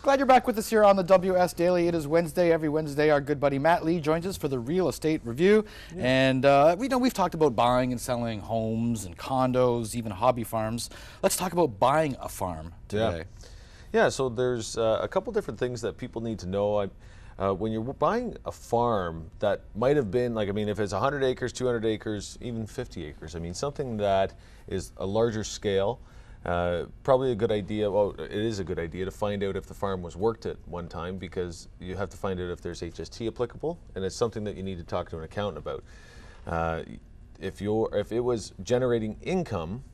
Glad you're back with us here on the WS Daily. It is Wednesday. Every Wednesday, our good buddy Matt Lee joins us for the Real Estate Review. Yeah. And we've talked about buying and selling homes and condos, even hobby farms. Let's talk about buying a farm today. Yeah, so there's a couple different things that people need to know. When you're buying a farm that might have been, if it's 100 acres, 200 acres, even 50 acres, something that is a larger scale, probably a good idea, well, it is a good idea to find out if the farm was worked at one time, because you have to find out if there's HST applicable, and it's something that you need to talk to an accountant about. If it was generating income,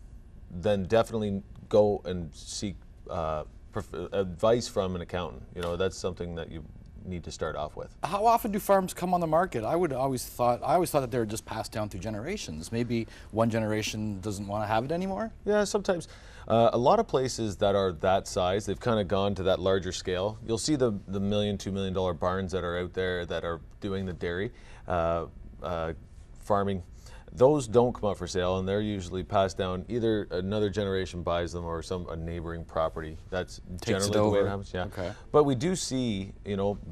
then definitely go and seek advice from an accountant. That's something that you need to start off with. How often do farms come on the market? I always thought that they were just passed down through generations. Maybe one generation doesn't want to have it anymore? Yeah, sometimes. A lot of places that are that size, they've kind of gone to that larger scale. You'll see the $1 million, $2 million barns that are out there that are doing the dairy farming. Those don't come up for sale, and they're usually passed down. Either another generation buys them, or a neighboring property. That's generally the way it happens. Yeah. Okay. But we do see,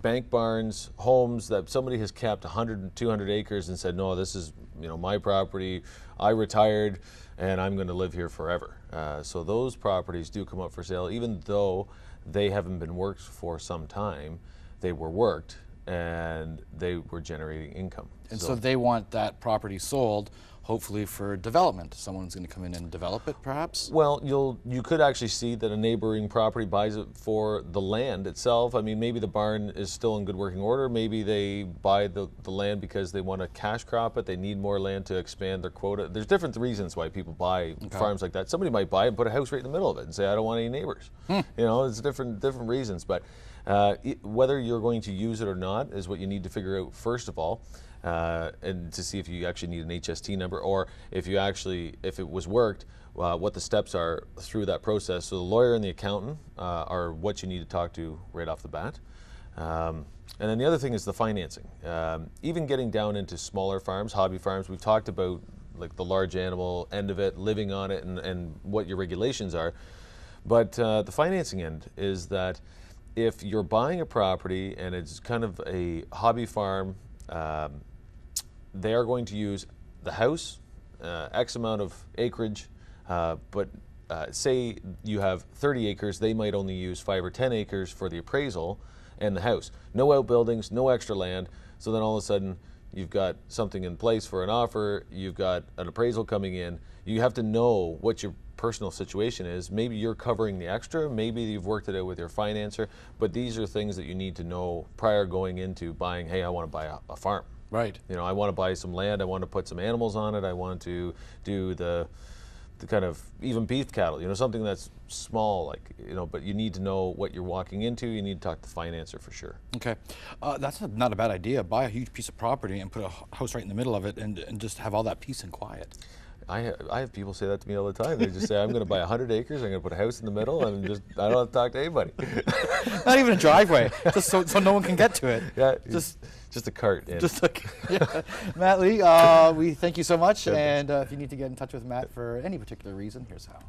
bank barns, homes that somebody has kept 100 and 200 acres and said, no, this is, my property. I retired, and I'm going to live here forever. So those properties do come up for sale, even though they haven't been worked for some time. They were worked, and they were generating income. And so they want that property sold, hopefully for development. Someone's going to come in and develop it, perhaps? Well, you could actually see that a neighboring property buys it for the land itself. Maybe the barn is still in good working order. Maybe they buy the land because they want to cash crop it. They need more land to expand their quota. There's different reasons why people buy farms like that. Somebody might buy it and put a house right in the middle of it and say, I don't want any neighbors. It's different reasons. But whether you're going to use it or not is what you need to figure out first of all. And to see if you actually need an HST number, or if it was worked, what the steps are through that process. So the lawyer and the accountant are what you need to talk to right off the bat. And then the other thing is the financing. Even getting down into smaller farms, hobby farms, we've talked about like the large animal end of it, living on it, and what your regulations are. But the financing end is that if you're buying a property and it's kind of a hobby farm, they are going to use the house, X amount of acreage, but say you have 30 acres, they might only use 5 or 10 acres for the appraisal and the house. No outbuildings, no extra land, so then all of a sudden you've got something in place for an offer, you've got an appraisal coming in. You have to know what your personal situation is. Maybe you're covering the extra, maybe you've worked it out with your financer, but these are things that you need to know prior going into buying. Hey, I want to buy a farm. Right. I want to buy some land, I want to put some animals on it, I want to do the kind of even beef cattle, something that's small, but you need to know what you're walking into. You need to talk to the financer for sure. Okay. That's not a bad idea. Buy a huge piece of property and put a house right in the middle of it, and just have all that peace and quiet. I have people say that to me all the time. They just say, I'm going to buy 100 acres, I'm going to put a house in the middle, and I don't have to talk to anybody. Not even a driveway, just so no one can get to it. Yeah, just a cart in. Yeah. Matt Lee, we thank you so much, and if you need to get in touch with Matt for any particular reason, here's how.